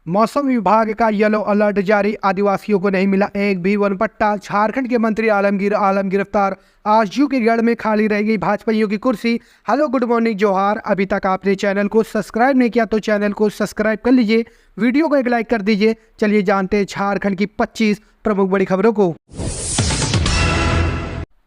मौसम विभाग का येलो अलर्ट जारी, आदिवासियों को नहीं मिला एक भी वन पट्टा। झारखंड के मंत्री आलमगीर आलम गिरफ्तार। आजू के गढ़ में खाली रह गई भाजपाइयों की कुर्सी। हेलो, गुड मॉर्निंग, जोहार। अभी तक आपने चैनल को सब्सक्राइब नहीं किया तो चैनल को सब्सक्राइब कर लीजिए, वीडियो को एक लाइक कर दीजिए। चलिए जानते हैं झारखंड की 25 प्रमुख बड़ी खबरों को।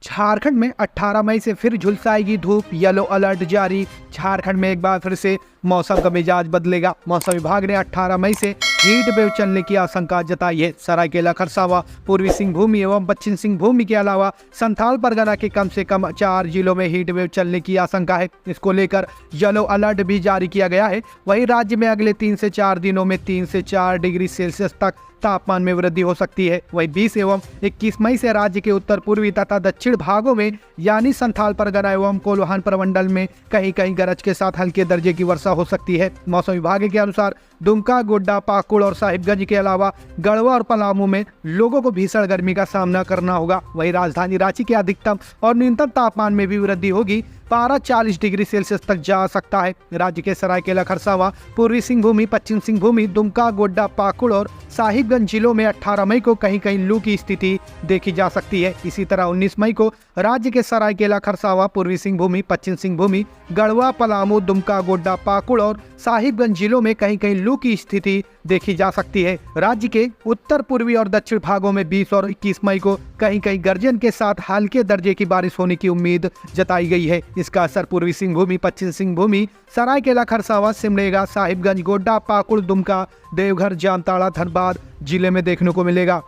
झारखंड में 18 मई से फिर झुलसाएगी धूप, येलो अलर्ट जारी। झारखंड में एक बार फिर से मौसम का मिजाज बदलेगा। मौसम विभाग ने 18 मई से हीट वेव चलने की आशंका जताई है। सरायकेला, खरसावां, पूर्वी सिंहभूम एवं पश्चिम सिंहभूम के अलावा संथाल परगना के कम से कम 4 जिलों में हीट वेव चलने की आशंका है। इसको लेकर येलो अलर्ट भी जारी किया गया है। वहीं राज्य में अगले 3 से 4 दिनों में 3 से 4 डिग्री सेल्सियस तक तापमान में वृद्धि हो सकती है। वहीं 20 एवं 21 मई से राज्य के उत्तर पूर्वी तथा दक्षिण भागों में यानी संथाल परगना एवं कोल्हान प्रमंडल में कहीं कहीं गरज के साथ हल्के दर्जे की वर्षा हो सकती है। मौसम विभाग के अनुसार दुमका, गोड्डा, पाकुड़ और साहिबगंज के अलावा गढ़वा और पलामू में लोगों को भीषण गर्मी का सामना करना होगा। वहीं राजधानी रांची के अधिकतम और न्यूनतम तापमान में भी वृद्धि होगी। पारा 40 डिग्री सेल्सियस तक जा सकता है। राज्य के सरायकेला, खरसावां, पूर्वी सिंहभूम, पश्चिम सिंहभूम, दुमका, गोड्डा, पाकुड़ और साहिबगंज जिलों में 18 मई को कहीं कहीं लू की स्थिति देखी जा सकती है। इसी तरह 19 मई को राज्य के सरायकेला, खरसावां, पूर्वी सिंहभूम, पश्चिम सिंहभूम, गढ़वा, पलामू, दुमका, गोड्डा, पाकुड़ और साहिबगंज जिलों में कहीं कहीं लू की स्थिति देखी जा सकती है। राज्य के उत्तर पूर्वी और दक्षिण भागों में 20 और 21 मई को कहीं कहीं गर्जन के साथ हल्के दर्जे की बारिश होने की उम्मीद जताई गई है। इसका असर पूर्वी सिंहभूम, पश्चिम सिंहभूम, सरायकेला, खरसावां, सिमडेगा, साहिबगंज, गोड्डा, पाकुड़, दुमका, देवघर, जामताड़ा, धनबाद जिले में देखने को मिलेगा।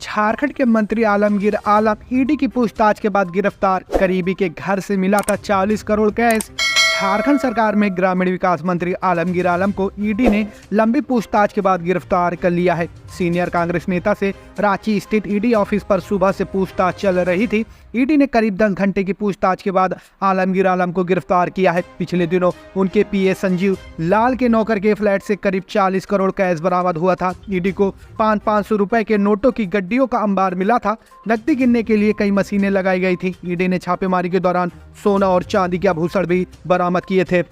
झारखंड के मंत्री आलमगीर आलम ईडी की पूछताछ के बाद गिरफ्तार। करीबी के घर से मिला था 40 करोड़ कैश। झारखंड सरकार में ग्रामीण विकास मंत्री आलमगीर आलम को ईडी ने लंबी पूछताछ के बाद गिरफ्तार कर लिया है। सीनियर कांग्रेस नेता से रांची स्थित ईडी ऑफिस पर सुबह से पूछताछ चल रही थी। ईडी ने करीब 10 घंटे की पूछताछ के बाद आलमगीर आलम को गिरफ्तार किया है। पिछले दिनों उनके पीए संजीव लाल के नौकर के फ्लैट से करीब 40 करोड़ कैश बरामद हुआ था। ईडी को 500 रुपए के नोटों की गड्डियों का अंबार मिला था। नकदी गिनने के लिए कई मशीनें लगाई गई थी। ईडी ने छापेमारी के दौरान सोना और चांदी के आभूषण भी बरामद किए थे।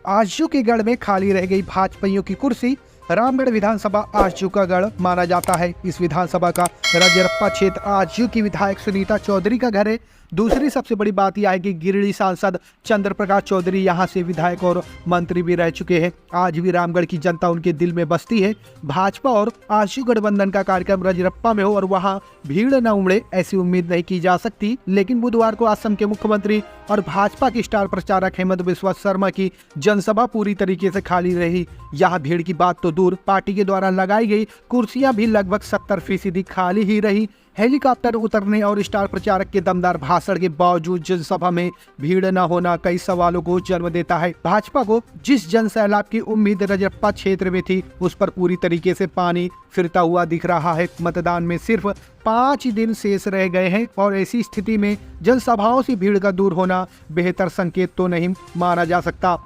आजू के गढ़ में खाली रह गई भाजपाइयों की कुर्सी। रामगढ़ विधानसभा आजू का गढ़ माना जाता है। इस विधानसभा का रजरप्पा क्षेत्र आजू की विधायक सुनीता चौधरी का घर है। दूसरी सबसे बड़ी बात यह है कि गिरिडीह सांसद चंद्र प्रकाश चौधरी यहां से विधायक और मंत्री भी रह चुके हैं। आज भी रामगढ़ की जनता उनके दिल में बसती है। भाजपा और आजू गठबंधन का कार्यक्रम रजरप्पा में हो और वहां भीड़ न उमड़े, ऐसी उम्मीद नहीं की जा सकती। लेकिन बुधवार को असम के मुख्यमंत्री और भाजपा की स्टार प्रचारक हेमंत बिस्वा शर्मा की जनसभा पूरी तरीके से खाली रही। यहाँ भीड़ की बात तो दूर, पार्टी के द्वारा लगाई गई कुर्सियां भी लगभग 70% खाली ही रही। हेलीकॉप्टर उतरने और स्टार प्रचारक के दमदार भाषण के बावजूद जनसभा में भीड़ न होना कई सवालों को जन्म देता है। भाजपा को जिस जन सैलाब की उम्मीद रजरप्पा क्षेत्र में थी, उस पर पूरी तरीके से पानी फिरता हुआ दिख रहा है। मतदान में सिर्फ 5 दिन शेष रह गए हैं और ऐसी स्थिति में जनसभाओं से भीड़ का दूर होना बेहतर संकेत तो नहीं माना जा सकता।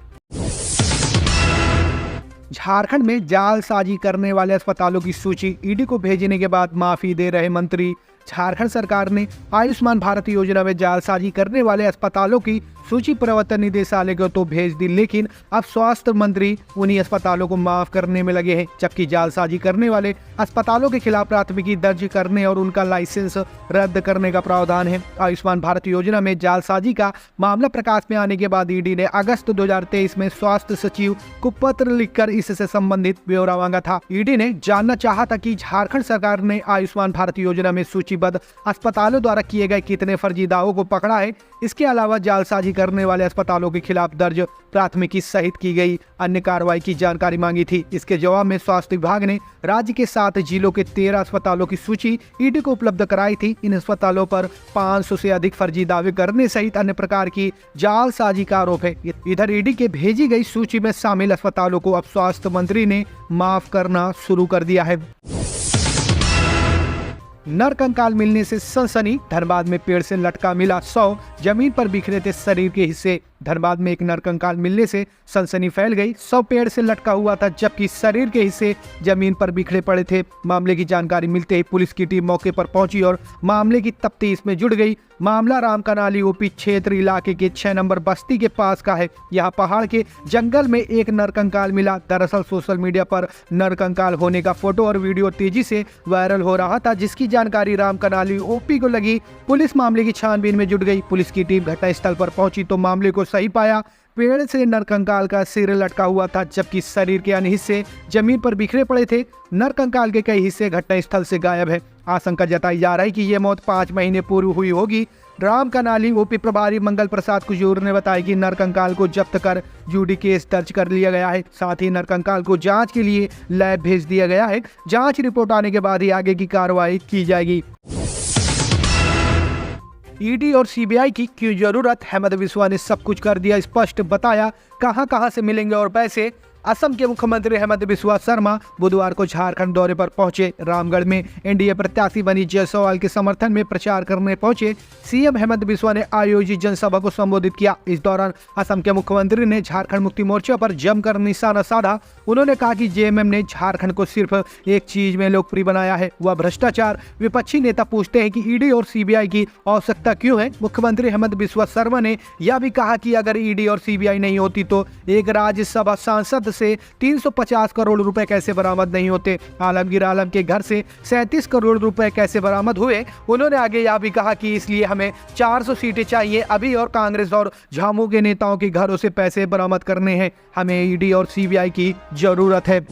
झारखंड में जालसाजी करने वाले अस्पतालों की सूची ईडी को भेजने के बाद माफी दे रहे मंत्री। झारखंड सरकार ने आयुष्मान भारत योजना में जालसाजी करने वाले अस्पतालों की सूची प्रवर्तन निदेशालय को तो भेज दी, लेकिन अब स्वास्थ्य मंत्री उन्हीं अस्पतालों को माफ करने में लगे हैं। जबकि जालसाजी करने वाले अस्पतालों के खिलाफ प्राथमिकी दर्ज करने और उनका लाइसेंस रद्द करने का प्रावधान है। आयुष्मान भारत योजना में जालसाजी का मामला प्रकाश में आने के बाद ईडी ने अगस्त 2023 में स्वास्थ्य सचिव को पत्र लिखकर इससे संबंधित ब्यौरा मांगा था। ईडी ने जानना चाहा था कि झारखंड सरकार ने आयुष्मान भारत योजना में सूचीबद्ध अस्पतालों द्वारा किए गए कितने फर्जी दावों को पकड़ा है। इसके अलावा जालसाजी करने वाले अस्पतालों के खिलाफ दर्ज प्राथमिकी सहित की गई अन्य कार्रवाई की जानकारी मांगी थी। इसके जवाब में स्वास्थ्य विभाग ने राज्य के 7 जिलों के 13 अस्पतालों की सूची ईडी को उपलब्ध कराई थी। इन अस्पतालों पर 500 से अधिक फर्जी दावे करने सहित अन्य प्रकार की जालसाजी का आरोप है। इधर ईडी के भेजी गई सूची में शामिल अस्पतालों को अब स्वास्थ्य मंत्री ने माफ करना शुरू कर दिया है। नरकंकाल मिलने से सनसनी। धनबाद में पेड़ से लटका मिला 100, जमीन पर बिखरे थे शरीर के हिस्से। धनबाद में एक नरकंकाल मिलने से सनसनी फैल गई। शव पेड़ से लटका हुआ था, जबकि शरीर के हिस्से जमीन पर बिखरे पड़े थे। मामले की जानकारी मिलते ही पुलिस की टीम मौके पर पहुंची और मामले की तफ्तीश में जुट गई। मामला रामकनाली ओपी क्षेत्र इलाके के 6 नंबर बस्ती के पास का है। यहाँ पहाड़ के जंगल में एक नरकंकाल मिला। दरअसल सोशल मीडिया पर नरकंकाल होने का फोटो और वीडियो तेजी से वायरल हो रहा था, जिसकी जानकारी रामकनाली ओपी को लगी। पुलिस मामले की छानबीन में जुट गई। पुलिस की टीम घटनास्थल पर पहुंची तो मामले को सही पाया। पेड़ से नरकंकाल का सिर लटका हुआ था, जबकि शरीर के अन्य हिस्से जमीन पर बिखरे पड़े थे। नरकंकाल के कई हिस्से घटनास्थल से गायब है। आशंका जताई जा रही कि यह मौत 5 महीने पूर्व हुई होगी। रामकनाली ओपी प्रभारी मंगल प्रसाद कुजूर ने बताया कि नरकंकाल को जब्त कर यूडी केस दर्ज कर लिया गया है। साथ ही नरकंकाल को जांच के लिए लैब भेज दिया गया है। जांच रिपोर्ट आने के बाद ही आगे की कार्रवाई की जाएगी। ईडी और सीबीआई की क्यों जरूरत? हेमंत बिस्वा ने सब कुछ कर दिया स्पष्ट, बताया कहां से मिलेंगे और पैसे। असम के मुख्यमंत्री हेमंत बिस्वा शर्मा बुधवार को झारखंड दौरे पर पहुंचे। रामगढ़ में एनडीए प्रत्याशी बनी जायसवाल के समर्थन में प्रचार करने पहुंचे। सीएम हेमंत बिस्वा ने आयोजित जनसभा को संबोधित किया। इस दौरान असम के मुख्यमंत्री ने झारखंड मुक्ति मोर्चा पर जमकर निशाना साधा। उन्होंने कहा कि जेएमएम ने झारखंड को सिर्फ एक चीज में लोकप्रिय बनाया है, वह भ्रष्टाचार। विपक्षी नेता पूछते हैं कि ईडी और सीबीआई की आवश्यकता क्यों है। मुख्यमंत्री हेमंत बिस्वा शर्मा ने यह भी कहा कि अगर ईडी और सीबीआई नहीं होती तो एक राज्यसभा सांसद से 350 करोड़ रुपए कैसे बरामद नहीं होते। आलमगीर आलम के घर से 37 करोड़ रुपए कैसे बरामद हुए। उन्होंने आगे यह भी कहा कि इसलिए हमें 400 सीटें चाहिए अभी और कांग्रेस और झामू के नेताओं के घरों से पैसे बरामद करने हैं। हमें ईडी और सीबीआई की जरूरत है।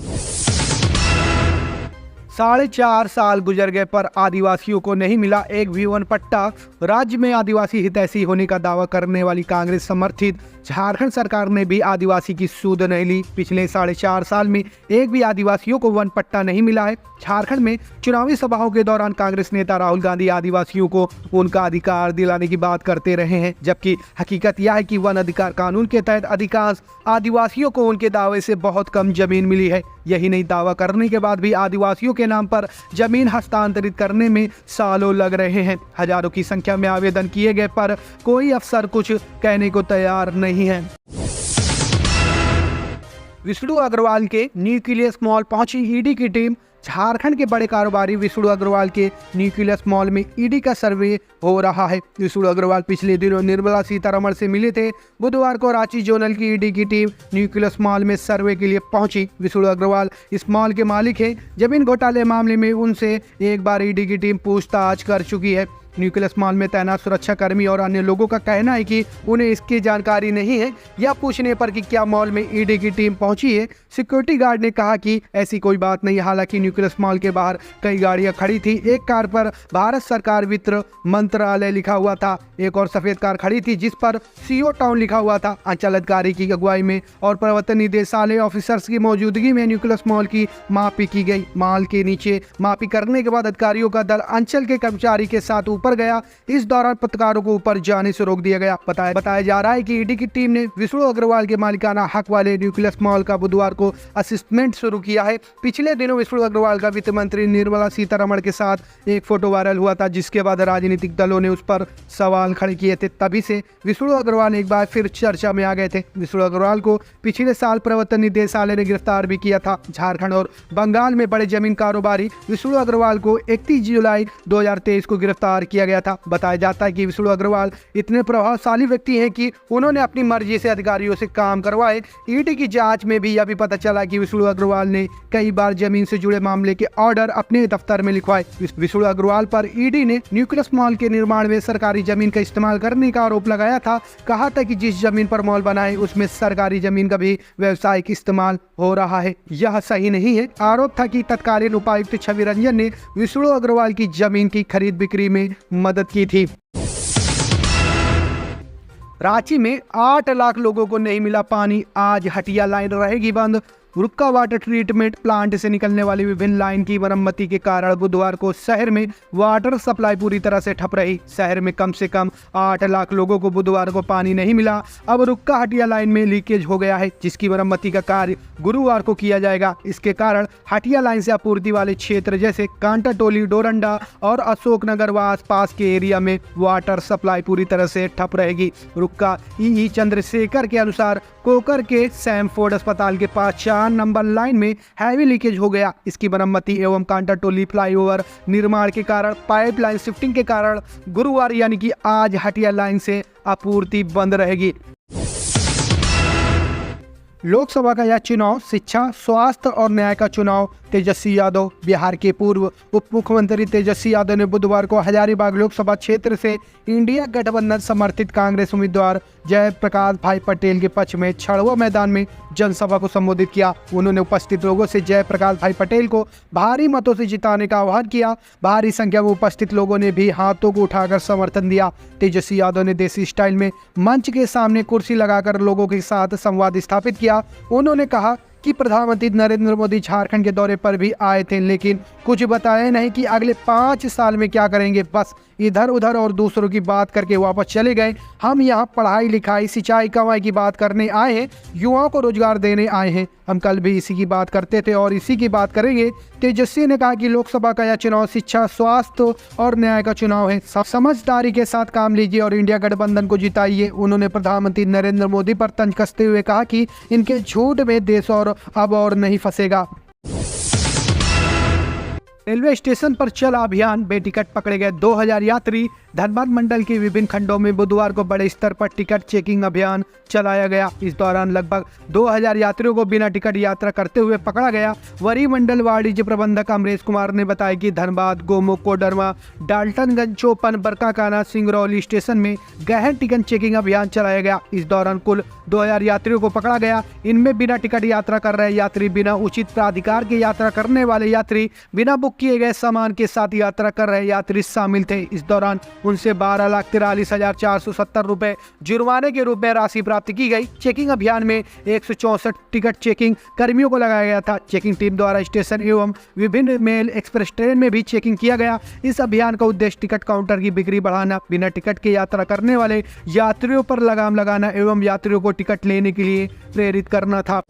4.5 साल गुजर गए पर आदिवासियों को नहीं मिला एक भी वन पट्टा। राज्य में आदिवासी हितैषी होने का दावा करने वाली कांग्रेस समर्थित झारखंड सरकार ने भी आदिवासी की सुध नहीं ली। पिछले 4.5 साल में एक भी आदिवासियों को वन पट्टा नहीं मिला है। झारखंड में चुनावी सभाओं के दौरान कांग्रेस नेता राहुल गांधी आदिवासियों को उनका अधिकार दिलाने की बात करते रहे हैं, जबकि हकीकत यह है कि वन अधिकार कानून के तहत अधिकांश आदिवासियों को उनके दावे से बहुत कम जमीन मिली है। यही नहीं, दावा करने के बाद भी आदिवासियों के नाम पर जमीन हस्तांतरित करने में सालों लग रहे हैं। हजारों की संख्या में आवेदन किए गए पर कोई अफसर कुछ कहने को तैयार नहीं है। विष्णु अग्रवाल के न्यूक्लियस मॉल पहुंची ईडी की टीम। झारखंड के बड़े कारोबारी विष्णु अग्रवाल के न्यूक्लियस मॉल में ईडी का सर्वे हो रहा है। विष्णु अग्रवाल पिछले दिनों निर्मला सीतारमण से मिले थे। बुधवार को रांची जोनल की ईडी की टीम न्यूक्लियस मॉल में सर्वे के लिए पहुंची। विष्णु अग्रवाल इस मॉल के मालिक हैं। जमीन घोटाले मामले में उनसे एक बार ईडी की टीम पूछताछ कर चुकी है। न्यूक्लियस मॉल में तैनात सुरक्षा कर्मी और अन्य लोगों का कहना है कि उन्हें इसकी जानकारी नहीं है। यह पूछने पर कि क्या मॉल में ईडी की टीम पहुंची है, सिक्योरिटी गार्ड ने कहा कि ऐसी कोई बात नहीं। हालांकि न्यूक्लियस मॉल के बाहर कई गाड़ियां खड़ी थी। एक कार पर भारत सरकार वित्त मंत्रालय लिखा हुआ था। एक और सफेद कार खड़ी थी जिस पर सीओ टाउन लिखा हुआ था। अंचल अधिकारी की अगुवाई में और प्रवर्तन निदेशालय ऑफिसर्स की मौजूदगी में न्यूक्लियस मॉल की मापी की गई। मॉल के नीचे मापी करने के बाद अधिकारियों का दल अंचल के कर्मचारी के साथ ऊपर गया। इस दौरान पत्रकारों को ऊपर जाने से रोक दिया गया। बताया जा रहा है कि ईडी की टीम ने विष्णु अग्रवाल के मालिकाना हक वाले न्यूक्लियस मॉल का बुधवार को असेसमेंट शुरू किया है। पिछले दिनों विष्णु अग्रवाल का वित्त मंत्री निर्मला सीतारमण के साथ एक फोटो वायरल हुआ था, जिसके बाद राजनीतिक दलों ने उस पर सवाल खड़े किए थे। तभी से विष्णु अग्रवाल एक बार फिर चर्चा में आ गए थे। विष्णु अग्रवाल को पिछले साल प्रवर्तन निदेशालय ने गिरफ्तार भी किया था। झारखंड और बंगाल में बड़े जमीन कारोबारी विष्णु अग्रवाल को 31 जुलाई 2023 को गिरफ्तार किया गया था। बताया जाता है कि विष्णु अग्रवाल इतने प्रभावशाली व्यक्ति हैं कि उन्होंने अपनी मर्जी से अधिकारियों से काम करवाए। ईडी की जांच में भी यह भी पता चला कि विष्णु अग्रवाल ने कई बार जमीन से जुड़े मामले के ऑर्डर अपने दफ्तर में लिखवाए। विष्णु अग्रवाल पर ईडी ने न्यूक्लियस मॉल के निर्माण में सरकारी जमीन का इस्तेमाल करने का आरोप लगाया था। कहा था कि जिस जमीन पर मॉल बना है उसमें सरकारी जमीन का भी व्यावसायिक इस्तेमाल हो रहा है। यह सही नहीं है। आरोप था कि तत्कालीन उपायुक्त छवि रंजन ने विष्णु अग्रवाल की जमीन की खरीद बिक्री में मदद की थी। रांची में 8 लाख लोगों को नहीं मिला पानी। आज हटिया लाइन रहेगी बंद। रुक्का वाटर ट्रीटमेंट प्लांट से निकलने वाली विभिन्न लाइन की मरम्मती के कारण बुधवार को शहर में वाटर सप्लाई पूरी तरह से ठप रही। शहर में कम से कम 8 लाख लोगों को बुधवार को पानी नहीं मिला। अब रुक्का हटिया लाइन में लीकेज हो गया है, जिसकी मरम्मती का कार्य गुरुवार को किया जाएगा। इसके कारण हटिया लाइन से आपूर्ति वाले क्षेत्र जैसे कांटा टोली, डोरंडा और अशोकनगर व आसपास के एरिया में वाटर सप्लाई पूरी तरह से ठप रहेगी। रुक्का ई चंद्रशेखर के अनुसार कोकर के सैमफोर्ड अस्पताल के पास 4 नंबर लाइन में हैवी लीकेज हो गया। इसकी मरम्मती एवं कांटा टोली फ्लाईओवर निर्माण के कारण पाइपलाइन शिफ्टिंग के कारण गुरुवार यानी कि आज हटिया लाइन से आपूर्ति बंद रहेगी। लोकसभा का यह चुनाव शिक्षा, स्वास्थ्य और न्याय का चुनाव। तेजस्वी यादव। बिहार के पूर्व उप मुख्यमंत्री तेजस्वी यादव ने बुधवार को हजारीबाग लोकसभा क्षेत्र से इंडिया गठबंधन समर्थित कांग्रेस उम्मीदवार जयप्रकाश भाई पटेल के पक्ष में छड़वा मैदान में जनसभा को संबोधित किया। उन्होंने उपस्थित लोगों से जयप्रकाश भाई पटेल को भारी मतों से जिताने का आह्वान किया। भारी संख्या में उपस्थित लोगों ने भी हाथों को उठाकर समर्थन दिया। तेजस्वी यादव ने देसी स्टाइल में मंच के सामने कुर्सी लगाकर लोगों के साथ संवाद स्थापित किया। उन्होंने कहा कि प्रधानमंत्री नरेंद्र मोदी झारखंड के दौरे पर भी आए थे, लेकिन कुछ बताया नहीं कि अगले 5 साल में क्या करेंगे। बस इधर उधर और दूसरों की बात करके वापस चले गए। हम यहाँ पढ़ाई लिखाई, सिंचाई, कमाई की बात करने आए हैं, युवाओं को रोजगार देने आए हैं। हम कल भी इसी की बात करते थे और इसी की बात करेंगे। तेजस्वी ने कहा कि लोकसभा का यह चुनाव शिक्षा, स्वास्थ्य और न्याय का चुनाव है। समझदारी के साथ काम लीजिए और इंडिया गठबंधन को जिताइए। उन्होंने प्रधानमंत्री नरेंद्र मोदी पर तंज कसते हुए कहा कि इनके झूठ में देश और अब और नहीं फंसेगा। रेलवे स्टेशन पर चला अभियान, बेटिकट पकड़े गए 2000 यात्री। धनबाद मंडल के विभिन्न खंडों में बुधवार को बड़े स्तर पर टिकट चेकिंग अभियान चलाया गया। इस दौरान लगभग 2000 यात्रियों को बिना टिकट यात्रा करते हुए पकड़ा गया। वरीय मंडल वाणिज्य प्रबंधक अमरेश कुमार ने बताया कि धनबाद, गोमुख, कोडरमा, डाल्टनगंज, चौपन, बरकाकाना, सिंगरौली स्टेशन में गहन टिकट चेकिंग अभियान चलाया गया। इस दौरान कुल 2000 यात्रियों को पकड़ा गया। इनमें बिना टिकट यात्रा कर रहे यात्री, बिना उचित प्राधिकार की यात्रा करने वाले यात्री, बिना बुक किए गए सामान के साथ यात्रा कर रहे यात्री शामिल थे। इस दौरान उनसे 12,43,470 रुपए जुर्माने के रूप में राशि प्राप्त की गई। चेकिंग अभियान में 164 टिकट चेकिंग कर्मियों को लगाया गया था। चेकिंग टीम द्वारा स्टेशन एवं विभिन्न मेल एक्सप्रेस ट्रेन में भी चेकिंग किया गया। इस अभियान का उद्देश्य टिकट काउंटर की बिक्री बढ़ाना, बिना टिकट के यात्रा करने वाले यात्रियों पर लगाम लगाना एवं यात्रियों को टिकट लेने के लिए प्रेरित करना था।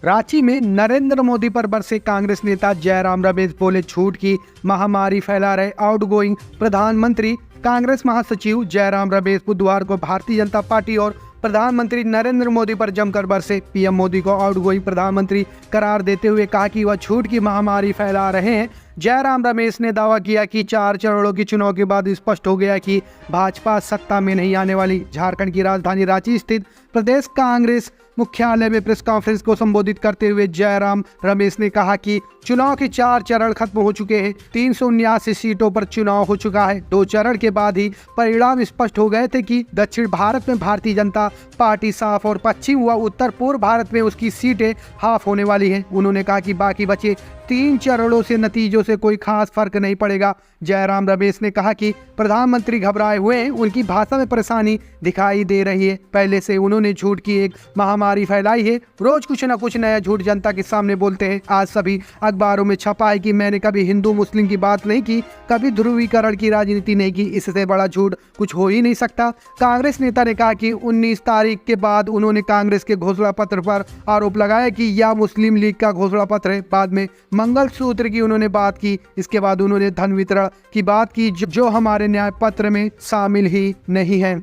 रांची में नरेंद्र मोदी पर बरसे कांग्रेस नेता जयराम रमेश, बोले झूठ की महामारी फैला रहे आउटगोइंग प्रधानमंत्री। कांग्रेस महासचिव जयराम रमेश बुधवार को भारतीय जनता पार्टी और प्रधानमंत्री नरेंद्र मोदी पर जमकर बरसे। पीएम मोदी को आउटगोइंग प्रधानमंत्री करार देते हुए कहा कि वह झूठ की महामारी फैला रहे हैं। जयराम रमेश ने दावा किया कि 4 चरणों के चुनाव के बाद स्पष्ट हो गया कि भाजपा सत्ता में नहीं आने वाली। झारखंड की राजधानी रांची स्थित प्रदेश कांग्रेस मुख्यालय में प्रेस कॉन्फ्रेंस को संबोधित करते हुए जयराम रमेश ने कहा कि चुनाव के 4 चरण खत्म हो चुके हैं। 379 सीटों पर चुनाव हो चुका है। 2 चरण के बाद ही परिणाम स्पष्ट हो गए थे कि दक्षिण भारत में भारतीय जनता पार्टी साफ और पश्चिम व उत्तर पूर्व भारत में उसकी सीटें हाफ होने वाली हैं। उन्होंने कहा कि बाकी बचे 3 चरणों से नतीजों से कोई खास फर्क नहीं पड़ेगा। जयराम रमेश ने कहा कि प्रधानमंत्री घबराए हुए हैं, उनकी भाषा में परेशानी दिखाई दे रही है। पहले से उन्होंने झूठ की एक महामारी फैलाई है। रोज कुछ न कुछ नया झूठ जनता के सामने बोलते हैं। आज सभी अखबारों में छपा है कि मैंने कभी हिंदू मुस्लिम की बात नहीं की, कभी ध्रुवीकरण की राजनीति नहीं की। इससे बड़ा झूठ कुछ हो ही नहीं सकता। कांग्रेस नेता ने कहा कि 19 तारीख के बाद उन्होंने कांग्रेस के घोषणा पत्र पर आरोप लगाया कि यह मुस्लिम लीग का घोषणा पत्र है। बाद में मंगलसूत्र की उन्होंने बात की। इसके बाद उन्होंने धन वितरण की बात की, जो हमारे न्याय पत्र में शामिल ही नहीं है।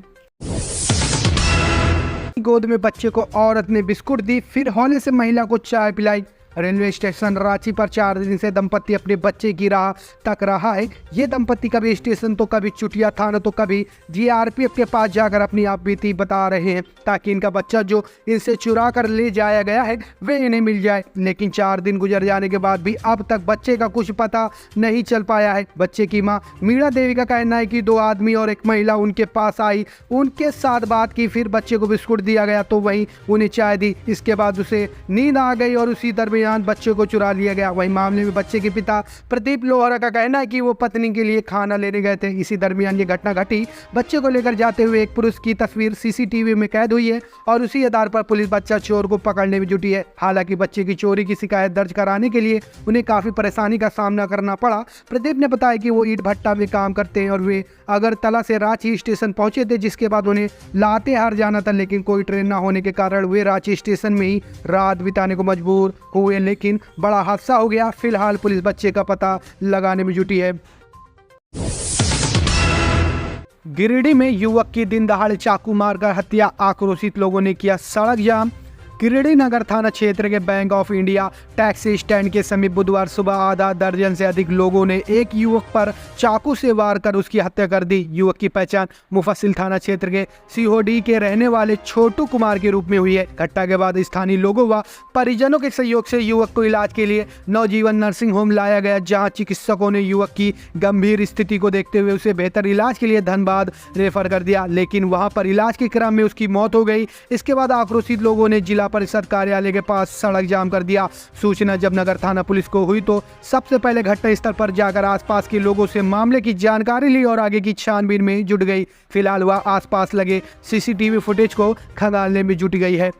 गोद में बच्चे को औरत ने बिस्कुट दी, फिर हौले से महिला को चाय पिलाई। रेलवे स्टेशन रांची पर 4 दिन से दंपति अपने बच्चे की राह तक रहा है। ये दंपति कभी स्टेशन तो कभी चुटिया थाना तो कभी जीआरपीएफ के पास जाकर अपनी आपबीती बता रहे हैं ताकि इनका बच्चा जो इनसे चुरा कर ले जाया गया है वे इन्हें मिल जाए। लेकिन 4 दिन गुजर जाने के बाद भी अब तक बच्चे का कुछ पता नहीं चल पाया है। बच्चे की मां मीणा देवी का कहना है कि 2 आदमी और एक महिला उनके पास आई, उनके साथ बात की, फिर बच्चे को बिस्कुट दिया गया तो वहीं उन्हें चाय दी। इसके बाद उसे नींद आ गई और उसी दरमियान दरमियान बच्चे को चुरा लिया गया। वहीं मामले में बच्चे के पिता प्रदीप लोहरा का कहना है कि वो पत्नी के लिए खाना लेने गए थे। इसी दरमियान ये घटना घटी। बच्चे को लेकर जाते हुए एक पुरुष की तस्वीर सीसीटीवी में कैद हुई है और उसी आधार पर पुलिस बच्चा चोर को पकड़ने में जुटी है। हालांकि बच्चे की चोरी की शिकायत दर्ज कराने के लिए उन्हें काफी परेशानी का सामना करना पड़ा। प्रदीप ने बताया कि वो ईंट भट्टा में काम करते हैं और वे अगरतला से रांची स्टेशन पहुंचे थे, जिसके बाद उन्हें लातेहार जाना था, लेकिन कोई ट्रेन न होने के कारण वे रांची स्टेशन में ही रात बिताने को मजबूर हुए। लेकिन बड़ा हादसा हो गया। फिलहाल पुलिस बच्चे का पता लगाने में जुटी है। गिरिडीह में युवक की दिन दहाड़े चाकू मारकर हत्या, आक्रोशित लोगों ने किया सड़क जाम। गिरिडीह नगर थाना क्षेत्र के bank of India taxi stand के समीप बुधवार सुबह आधा दर्जन से अधिक लोगों ने एक युवक पर चाकू से वार कर उसकी हत्या कर दी। युवक की पहचान मुफस्सिल थाना क्षेत्र के सीहोडी के रहने वाले छोटू कुमार के रूप में हुई है। घटना के बाद स्थानीय लोगों व परिजनों के सहयोग से युवक को इलाज के लिए नवजीवन नर्सिंग होम लाया गया, जहाँ चिकित्सकों ने युवक की गंभीर स्थिति को देखते हुए उसे बेहतर इलाज के लिए धनबाद रेफर कर दिया, लेकिन वहाँ पर इलाज के क्रम में उसकी मौत हो गई। इसके बाद आक्रोशित लोगों ने जिला परिषद कार्यालय के पास सड़क जाम कर दिया। सूचना जब नगर थाना पुलिस को हुई तो सबसे पहले घटनास्थल पर जाकर आसपास के लोगों से मामले की जानकारी ली और आगे की छानबीन में जुट गई। फिलहाल वह आसपास लगे सीसीटीवी फुटेज को खंगालने में जुट गई है।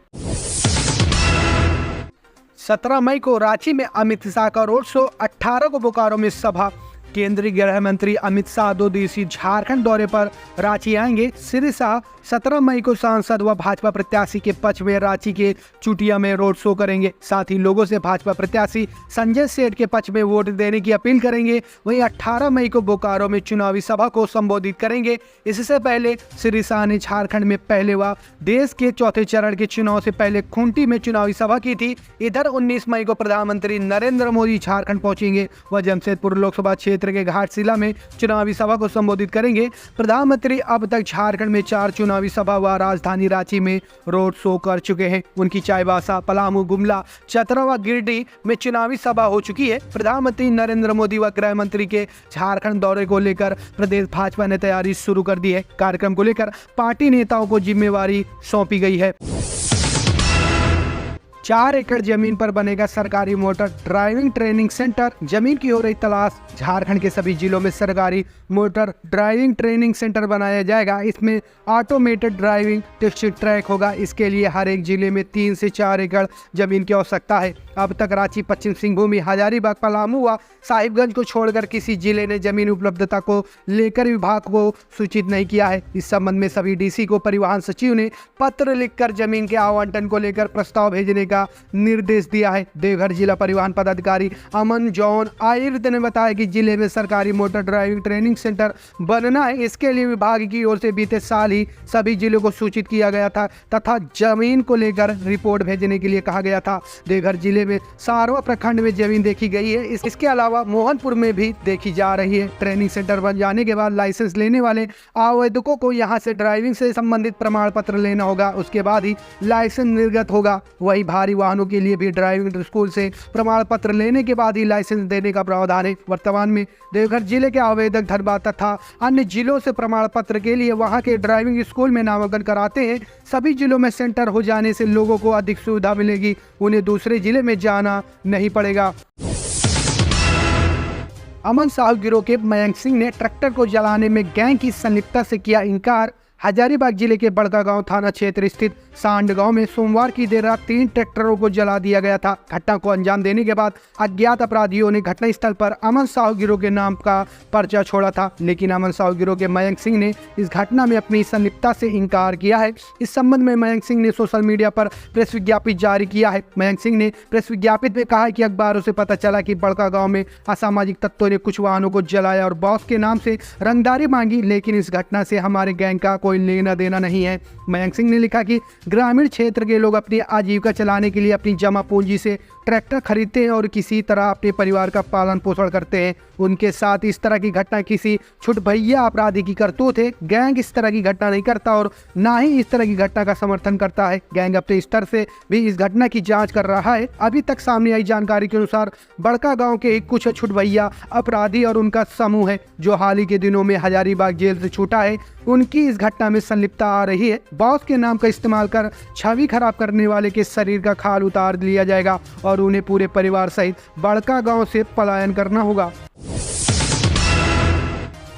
17 मई को रांची में अमित शाह का रोड शो, 18 को बोकारो में सभा। केंद्रीय गृह मंत्री अमित शाह 2 दिवसीय झारखंड दौरे पर रांची आएंगे। श्री शाह 17 मई को सांसद व भाजपा प्रत्याशी के पक्ष में रांची के चुटिया में रोड शो करेंगे। साथ ही लोगों से भाजपा प्रत्याशी संजय सेठ के पक्ष में वोट देने की अपील करेंगे। वहीं 18 मई को बोकारो में चुनावी सभा को संबोधित करेंगे। इससे पहले श्री शाह ने झारखंड में पहले व देश के चौथे चरण के चुनाव से पहले खूंटी में चुनावी सभा की थी। इधर 19 मई को प्रधानमंत्री नरेंद्र मोदी झारखंड पहुंचेंगे। वह जमशेदपुर लोकसभा क्षेत्र के घाटशिला में चुनावी सभा को संबोधित करेंगे। प्रधानमंत्री अब तक झारखंड में 4 चुनावी सभा व राजधानी रांची में रोड शो कर चुके हैं। उनकी चाईबासा, पलामू, गुमला, चतरा व गिरिडीह में चुनावी सभा हो चुकी है। प्रधानमंत्री नरेंद्र मोदी व गृह मंत्री के झारखंड दौरे को लेकर प्रदेश भाजपा ने तैयारी शुरू कर दी है। कार्यक्रम को लेकर पार्टी नेताओं को जिम्मेवारी सौंपी गई है। 4 एकड़ जमीन पर बनेगा सरकारी मोटर ड्राइविंग ट्रेनिंग सेंटर, जमीन की हो रही तलाश। झारखंड के सभी जिलों में सरकारी मोटर ड्राइविंग ट्रेनिंग सेंटर बनाया जाएगा। इसमें ऑटोमेटेड ड्राइविंग टेस्ट ट्रैक होगा। इसके लिए हर एक जिले में 3 से 4 एकड़ जमीन की आवश्यकता है। अब तक रांची, पश्चिम सिंहभूम, हजारीबाग, पलामू व साहिबगंज को छोड़कर किसी जिले ने जमीन उपलब्धता को लेकर विभाग को सूचित नहीं किया है। इस संबंध में सभी डीसी को परिवहन सचिव ने पत्र लिखकर जमीन के आवंटन को लेकर प्रस्ताव भेजने का निर्देश दिया है। देवघर जिला परिवहन पदाधिकारी अमन जॉन आयुर्द ने बताया कि जिले में सरकारी मोटर ड्राइविंग ट्रेनिंग सेंटर बनना है। इसके लिए विभाग की ओर से बीते साल ही सभी जिलों को सूचित किया गया था तथा जमीन को लेकर रिपोर्ट भेजने के लिए कहा गया था। देवघर जिले में सारवा प्रखंड में जमीन देखी गई है। इसके अलावा मोहनपुर में भी देखी जा रही है। ट्रेनिंग सेंटर बन जाने के बाद लाइसेंस लेने वाले आवेदकों को यहां से ड्राइविंग से संबंधित प्रमाण पत्र लेना होगा। उसके बाद ही लाइसेंस निर्गत होगा। वही भारी वाहनों के लिए भी ड्राइविंग स्कूल से प्रमाण पत्र लेने के बाद ही लाइसेंस देने का प्रावधान है। वर्तमान में देवघर जिले के आवेदक धनबाद तथा अन्य जिलों से प्रमाण पत्र के लिए वहां के ड्राइविंग स्कूल में नामांकन कराते हैं। सभी जिलों में सेंटर हो जाने से लोगों को अधिक सुविधा मिलेगी। उन्हें दूसरे जिले में जाना नहीं पड़ेगा। अमन साहु गिरोह के मयंक सिंह ने ट्रैक्टर को जलाने में गैंग की संलिप्तता से किया इनकार। हजारीबाग जिले के बड़कागांव थाना क्षेत्र स्थित सांड गांव में सोमवार की देर रात 3 ट्रैक्टरों को जला दिया गया था। घटना को अंजाम देने के बाद अज्ञात अपराधियों ने घटनास्थल पर अमन साहु गिरोह के नाम का पर्चा छोड़ा था, लेकिन अमन साहु गिरोह के मयंक सिंह ने इस घटना में अपनी संलिप्तता से इंकार किया है। इस संबंध में मयंक सिंह ने सोशल मीडिया पर प्रेस विज्ञप्ति जारी किया है। मयंक सिंह ने प्रेस विज्ञप्ति में कहा कि अखबारों से पता चला कि बड़कागांव में असामाजिक तत्वों ने कुछ वाहनों को जलाया और बॉस के नाम से रंगदारी मांगी, लेकिन इस घटना से हमारे गैंग का कोई लेना देना नहीं है। मयंक सिंह ने लिखा कि ग्रामीण क्षेत्र के लोग अपनी आजीविका चलाने के लिए अपनी जमा पूंजी से ट्रैक्टर खरीदते हैं और किसी तरह अपने परिवार का पालन पोषण करते हैं। उनके साथ इस तरह की घटना किसी छुटभैया अपराधी की करतूत है। गैंग इस तरह की घटना नहीं करता और ना ही इस तरह की घटना का समर्थन करता है। गैंग अपने स्तर से भी इस घटना की जांच कर रहा है। अभी तक सामने आई जानकारी के अनुसार बड़का गांव के एक कुछ छुटभैया अपराधी और उनका समूह है जो हाल ही के दिनों में हजारीबाग जेल से छूटा है, उनकी इस घटना में संलिप्तता आ रही है। बॉस के नाम का इस्तेमाल कर छवि खराब करने वाले के शरीर का खाल उतार लिया जाएगा और उन्हें पूरे परिवार सहित बड़का गांव से पलायन करना होगा।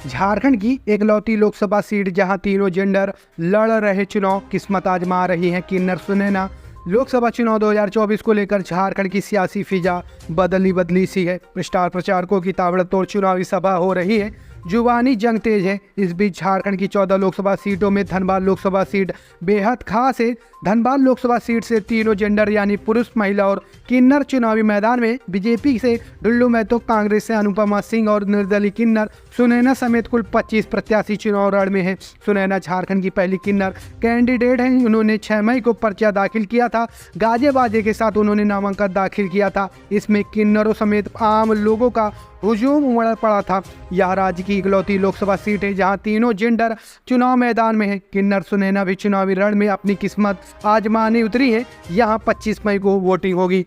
झारखंड की एकलौती लोकसभा सीट जहां तीनों जेंडर लड़ रहे चुनाव किस्मत आजमा रही है किन्नर सुनैना। लोकसभा चुनाव 2024 को लेकर झारखंड की सियासी फिजा बदली सी है। स्टार प्रचारकों की ताबड़तोड़ चुनावी सभा हो रही है, जुबानी जंग तेज है। इस बीच झारखंड की 14 लोकसभा सीटों में धनबाद लोकसभा सीट बेहद खास है। धनबाद लोकसभा सीट से तीनों जेंडर यानी पुरुष, महिला और किन्नर चुनावी मैदान में। बीजेपी से डुल्लू महतो, कांग्रेस से अनुपमा सिंह और निर्दलीय किन्नर सुनैना समेत कुल 25 प्रत्याशी चुनाव रण में हैं। सुनैना झारखंड की पहली किन्नर कैंडिडेट हैं। उन्होंने 6 मई को पर्चा दाखिल किया था। गाजे बाजे के साथ उन्होंने नामांकन दाखिल किया था। इसमें किन्नरों समेत आम लोगों का हुजूम उमड़ पड़ा था। यह राज्य की इकलौती लोकसभा सीट है जहां तीनों जेंडर चुनाव मैदान में है। किन्नर सुनैना भी चुनावी रण में अपनी किस्मत आजमाने उतरी है। यहां 25 मई को वोटिंग होगी।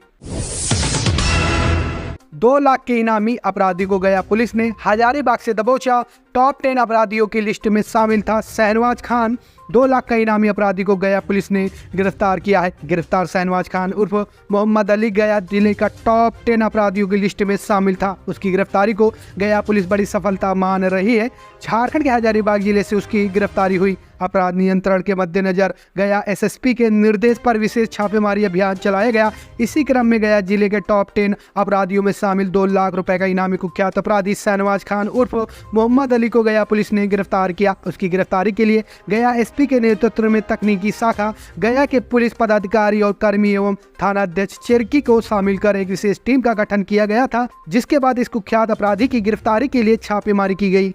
2 लाख के इनामी अपराधी को गया पुलिस ने हजारीबाग से दबोचा। टॉप 10 अपराधियों की लिस्ट में शामिल था शहनवाज खान। 2 लाख का इनामी अपराधी को गया पुलिस ने गिरफ्तार किया है। गिरफ्तार शहनवाज खान उर्फ मोहम्मद अली गया जिले का टॉप 10 अपराधियों की लिस्ट में शामिल था। उसकी गिरफ्तारी को गया पुलिस बड़ी सफलता मान रही है। झारखंड के हजारीबाग जिले से उसकी गिरफ्तारी हुई। अपराध नियंत्रण के मद्देनजर गया एसएसपी के निर्देश पर विशेष छापेमारी अभियान चलाया गया। इसी क्रम में गया जिले के टॉप 10 अपराधियों में शामिल 2 लाख रुपए का इनामी कुख्यात अपराधी शहनवाज खान उर्फ मोहम्मद अली को गया पुलिस ने गिरफ्तार किया। उसकी गिरफ्तारी के लिए गया एसपी के नेतृत्व में तकनीकी शाखा, गया के पुलिस पदाधिकारी और कर्मी एवं थाना अध्यक्ष चिरकी को शामिल कर एक विशेष टीम का गठन किया गया था, जिसके बाद इस कुख्यात अपराधी की गिरफ्तारी के लिए छापेमारी की गई।